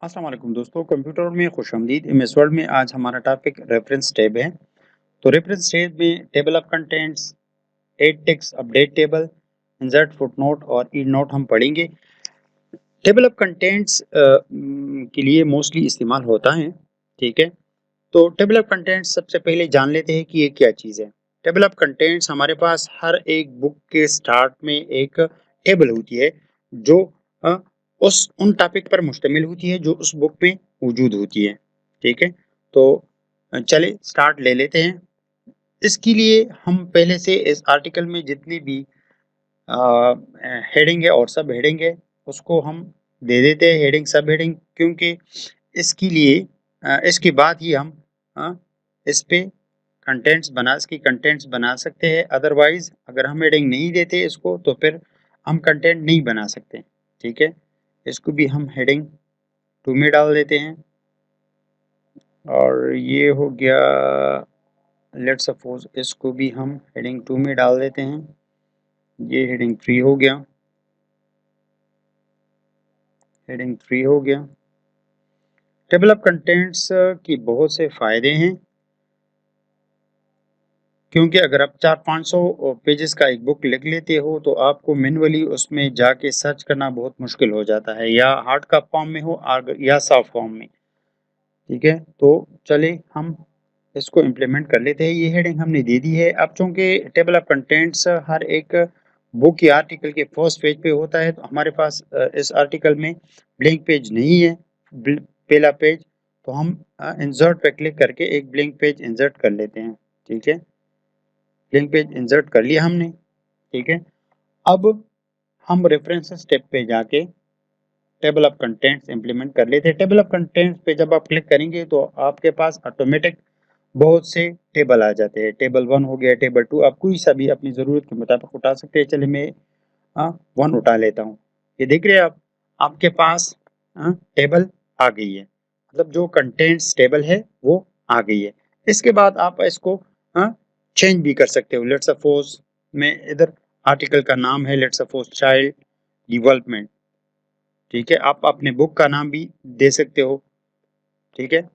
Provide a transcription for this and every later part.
अस्सलाम वालेकुम दोस्तों, कंप्यूटर में खुशामदीद। एमएस वर्ड में आज हमारा टॉपिक रेफरेंस टैब है। तो रेफरेंस टैब में table of contents, add text, update table, insert, footnote और एंड नोट हम पढ़ेंगे। टेबल ऑफ कंटेंट्स के लिए मोस्टली इस्तेमाल होता है। ठीक है, तो टेबल ऑफ कंटेंट्स सबसे पहले जान लेते हैं कि ये क्या चीज़ है। टेबल ऑफ कंटेंट्स हमारे पास हर एक बुक के स्टार्ट में एक टेबल होती है जो अ, उस उन टॉपिक पर मुश्तमिल होती है जो उस बुक में मौजूद होती है। ठीक है, तो चले स्टार्ट ले लेते हैं। इसके लिए हम पहले से इस आर्टिकल में जितनी भी हेडिंग है और सब हेडिंग है उसको हम दे देते हैं हेडिंग सब हेडिंग, क्योंकि इसके लिए इसके बाद ही हम अ, इस पे इसकी कंटेंट्स बना सकते हैं। अदरवाइज अगर हम हेडिंग नहीं देते इसको तो फिर हम कंटेंट नहीं बना सकते। ठीक है, इसको भी हम हेडिंग 2 में डाल देते हैं और ये हो गया। लेट्स सपोज इसको भी हम हेडिंग 2 में डाल देते हैं। ये हेडिंग 3 हो गया, हेडिंग 3 हो गया। टेबल ऑफ कंटेंट्स की बहुत से फायदे हैं, क्योंकि अगर आप 400-500 पेजेस का एक बुक लिख लेते हो तो आपको मैन्युअली उसमें जाके सर्च करना बहुत मुश्किल हो जाता है, या हार्ड का फॉर्म में हो या सॉफ्ट फॉर्म में। ठीक है, तो चले हम इसको इम्प्लीमेंट कर लेते हैं। ये हेडिंग हमने दे दी है। अब चूंकि टेबल ऑफ कंटेंट्स हर एक बुक या आर्टिकल के फर्स्ट पेज पे होता है, तो हमारे पास इस आर्टिकल में ब्लैंक पेज नहीं है, पहला पेज। तो हम इंसर्ट पे क्लिक करके एक ब्लैंक पेज इंसर्ट कर लेते हैं। ठीक है, ब्लैंक पेज इंसर्ट कर लिया हमने। ठीक है, अब हम रेफरेंसेस स्टेप पे जाके टेबल ऑफ कंटेंट्स इंप्लीमेंट कर लेते हैं। टेबल ऑफ कंटेंट्स पे जब आप क्लिक करेंगे तो आपके पास ऑटोमेटिक बहुत से टेबल आ जाते हैं। टेबल 1 हो गया, टेबल 2, आप कोई सा भी अपनी ज़रूरत के मुताबिक उठा सकते हैं। चलिए मैं 1 उठा लेता हूँ। ये देख रहे हैं आप, आपके पास टेबल आ गई है, मतलब जो कंटेंट्स टेबल है वो आ गई है। इसके बाद आप इसको चेंज भी कर सकते हो। लेट्स सपोज मैं इधर आर्टिकल का नाम है, लेट्स सपोज चाइल्ड डेवलपमेंट। ठीक है, आप अपने बुक का नाम भी दे सकते हो। ठीक है,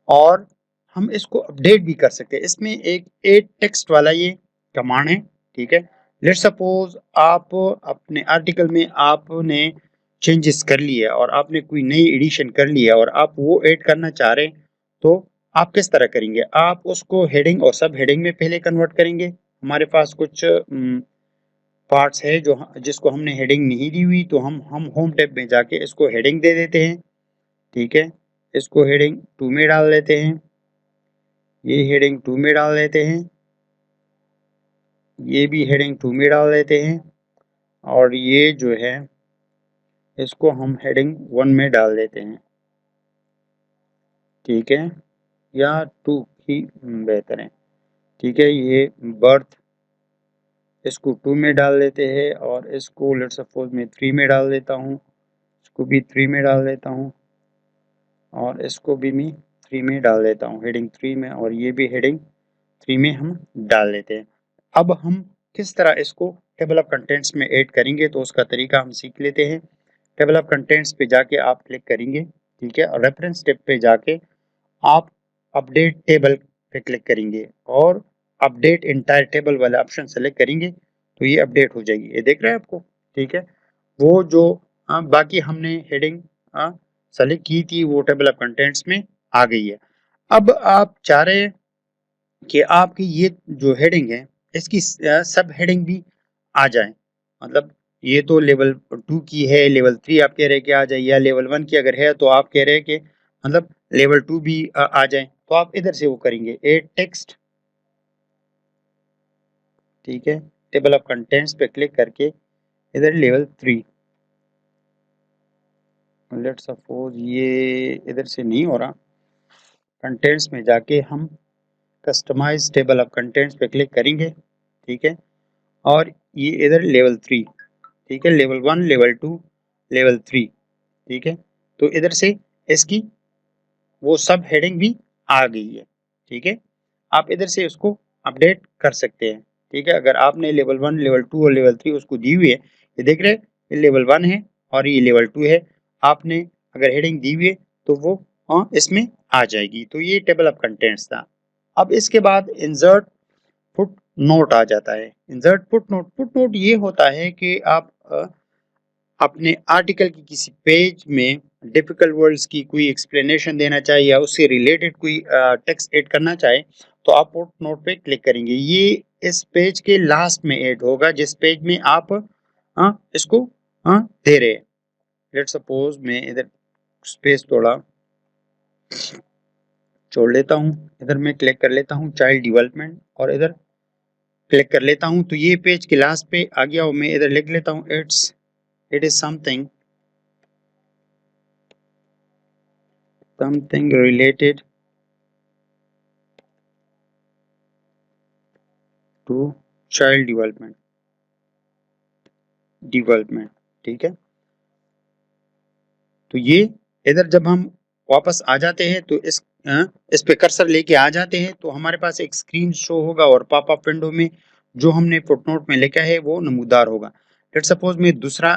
और हम इसको अपडेट भी कर सकते हैं। इसमें एक एड टेक्स्ट वाला ये कमांड है। ठीक है, लेट्स सपोज आप अपने आर्टिकल में आपने चेंजेस कर लिए और आपने कोई नई एडिशन कर लिया और आप वो ऐड करना चाह रहे हैं, तो आप किस तरह करेंगे? आप उसको हेडिंग और सब हेडिंग में पहले कन्वर्ट करेंगे। हमारे पास कुछ पार्ट्स है जो जिसको हमने हेडिंग नहीं दी हुई, तो हम होम टैब में जाके इसको हेडिंग दे देते हैं। ठीक है, इसको हेडिंग 2 में डाल देते हैं, ये हेडिंग 2 में डाल देते हैं, ये भी हेडिंग 2 में डाल देते हैं, और ये जो है इसको हम हेडिंग 1 में डाल देते हैं। ठीक है, या 2 ही बेहतर है। ठीक है, ये बर्थ इसको 2 में डाल देते हैं, और इसको लेट्स सपोज मैं 3 में डाल देता हूँ, इसको भी 3 में डाल देता हूँ, और इसको भी मैं 3 में डाल देता हूँ, हेडिंग 3 में, और ये भी हेडिंग 3 में हम डाल देते हैं। अब हम किस तरह इसको टेबल ऑफ कंटेंट्स में ऐड करेंगे तो उसका तरीका हम सीख लेते हैं। टेबल ऑफ कंटेंट्स पे जाके आप क्लिक करेंगे। ठीक है, और रेफरेंस टेब पे जाके आप अपडेट टेबल पे क्लिक करेंगे और अपडेट इंटायर टेबल वाला ऑप्शन सेलेक्ट करेंगे, तो ये अपडेट हो जाएगी। ये देख रहे हैं आपको। ठीक है, वो जो बाकी हमने हेडिंग सेलेक्ट की थी वो टेबल ऑफ कंटेंट्स में आ गई है। अब आप चाह रहे हैं कि आपकी ये जो हेडिंग है इसकी सब हेडिंग भी आ जाए, मतलब ये तो लेवल 2 की है, लेवल 3 आप कह रहे हैं कि आ जाए, या लेवल 1 की अगर है तो आप कह रहे हैं कि मतलब लेवल 2 भी आ जाए, तो आप इधर से वो करेंगे एड टेक्स्ट। ठीक है, टेबल ऑफ कंटेंट्स पे क्लिक करके इधर लेवल 3, लेट सपोज ये इधर से नहीं हो रहा, कंटेंट्स में जाके हम कस्टमाइज टेबल ऑफ कंटेंट्स पे क्लिक करेंगे। ठीक है, और ये इधर लेवल 3। ठीक है, लेवल 1, लेवल 2, लेवल 3। ठीक है, तो इधर से इसकी वो सब हेडिंग भी आ गई है। ठीक है, आप इधर से उसको अपडेट कर सकते हैं। ठीक है, अगर आपने लेवल 1, लेवल 2 और लेवल 3 उसको दी हुई है, ये देख रहे हैं, ये लेवल 1 है और ये लेवल 2 है। आपने अगर हेडिंग दी हुई है तो वो इसमें आ जाएगी। तो ये टेबल ऑफ कंटेंट्स था। अब इसके बाद इंसर्ट फुट नोट आ जाता है। इंसर्ट फुट नोट ये होता है कि आप अपने आर्टिकल की किसी पेज में डिफिकल्ट वर्ड्स की कोई एक्सप्लेनेशन देना चाहे या उससे रिलेटेड कोई टेक्स्ट ऐड करना चाहे तो आप फुट नोट पे क्लिक करेंगे। ये इस पेज के लास्ट में ऐड होगा जिस पेज में आप इसको दे रहे हैं। लेट सपोज मैं इधर स्पेस थोड़ा छोड़ लेता हूँ, इधर मैं क्लिक कर लेता हूँ चाइल्ड डेवलपमेंट और इधर क्लिक कर लेता हूँ तो ये पेज के लास्ट पे आ गया और मैं इधर लिख लेता हूँ it is something related to child development। ठीक है, तो ये इधर जब हम वापस आ जाते हैं तो इस पे कर्सर लेके आ जाते हैं तो हमारे पास एक स्क्रीन शो होगा और पॉपअप विंडो में जो हमने फुटनोट में लिखा है वो नमूदार होगा। लेट्स सपोज मैं दूसरा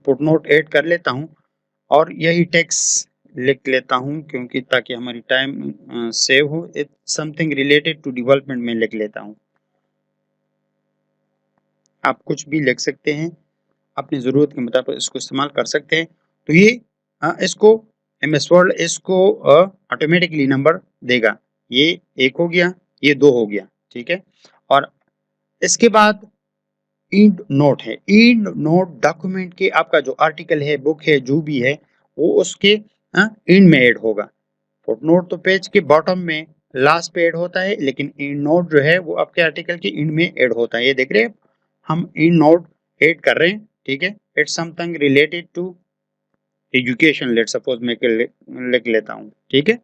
फुटनोट ऐड कर लेता हूँ और यही टेक्स्ट लिख लेता हूँ क्योंकि ताकि हमारी टाइम सेव हो। It something related to development में लिख लेता हूँ। आप कुछ भी लिख सकते हैं, अपनी ज़रूरत के मुताबिक इसको इस्तेमाल कर सकते हैं। तो ये इसको MS वर्ड इसको ऑटोमेटिकली नंबर देगा। ये 1 हो गया, ये 2 हो गया। ठीक है, और इसके बाद इंड नोट है। इंड नोट डॉक्यूमेंट के आपका जो आर्टिकल है, बुक है, जो भी है वो उसके इंड में ऐड होगा। फुटनोट तो पेज के बॉटम में लास्ट पे ऐड होता है, लेकिन इंड नोट जो है वो आपके आर्टिकल के इंड में ऐड होता है। ये देख रहे हैं हम इंड नोट ऐड कर रहे हैं। ठीक है, it's something related to education, let suppose मैं लिख लेता हूँ। ठीक है,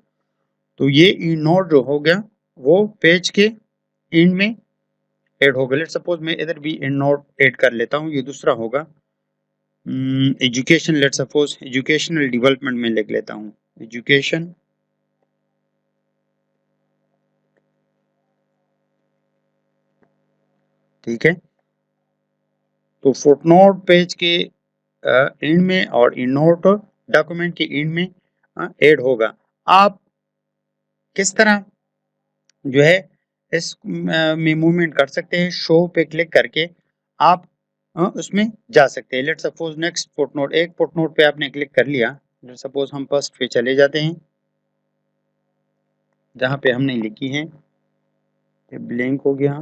तो ये इंड नोट जो हो गया वो पेज के इंड में ऐड होगा। लेट सपोज मैं इधर भी इंड नोट ऐड कर लेता हूँ, ये दूसरा होगा education. Let suppose educational development में लिख लेता हूँ एजुकेशन। ठीक है, तो फुटनोट पेज के एंड में और इन नोट डॉक्यूमेंट के एंड में ऐड होगा। आप किस तरह जो है इस में मूवमेंट कर सकते हैं, शो पे क्लिक करके आप उसमें जा सकते हैं। लेट सपोज नेक्स्ट फुटनोट, एक फुटनोट पे आपने क्लिक कर लिया। लेट सपोज हम फर्स्ट पे चले जाते हैं जहाँ पे हमने लिखी है, ये ब्लैंक हो गया,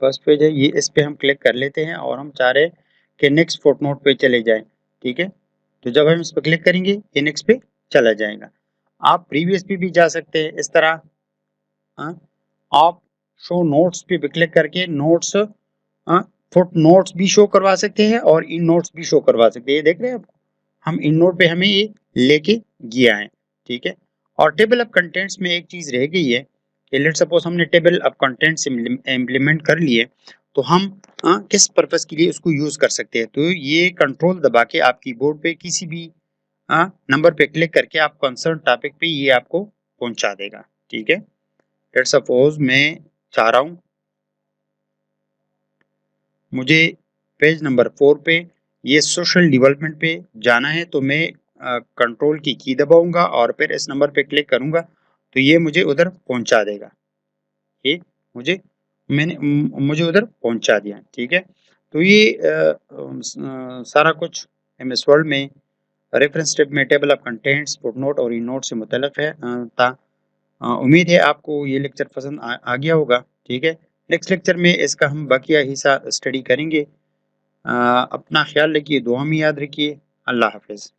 फर्स्ट पेज है ये, इस पे हम क्लिक कर लेते हैं और हम चाह रहे हैं कि नेक्स्ट फुटनोट पे चले जाएं। ठीक है, तो जब हम इस पर क्लिक करेंगे ये नेक्स्ट पे चला जाएगा। आप प्रीवियस पे भी जा सकते हैं इस तरह। आप शो नोट्स पे भी क्लिक करके नोट्स फुट नोट्स भी शो करवा सकते हैं और इन नोट्स भी शो करवा सकते हैं। देख रहे हैं आप, हम इन नोट पे हमें ये लेके गया है। ठीक है, और टेबल ऑफ कंटेंट्स में एक चीज रह गई है कि लेट सपोज हमने टेबल ऑफ कंटेंट्स इम्प्लीमेंट कर लिए तो हम किस पर्पस के लिए उसको यूज कर सकते हैं। तो ये कंट्रोल दबा के आप कीबोर्ड पे किसी भी नंबर पे क्लिक करके आप कंसर्न टॉपिक पे ये आपको पहुंचा देगा। ठीक है, लेट सपोज मैं चाह रहा हूँ मुझे पेज नंबर 4 पे ये सोशल डेवलपमेंट पे जाना है तो मैं कंट्रोल की दबाऊंगा और फिर इस नंबर पे क्लिक करूंगा तो ये मुझे उधर पहुंचा देगा। ये मुझे उधर पहुंचा दिया। ठीक है, तो ये सारा कुछ MS वर्ड में रेफरेंस टेब में टेबल ऑफ कंटेंट्स, फुटनोट और इन नोट से मुतल्लिक है था। उम्मीद है आपको ये लेक्चर पसंद आ गया होगा। ठीक है, नेक्स्ट लेक्चर में इसका हम बाकिया हिस्सा स्टडी करेंगे। अपना ख्याल रखिए, दुआ में याद रखिए। अल्लाह हाफिज़।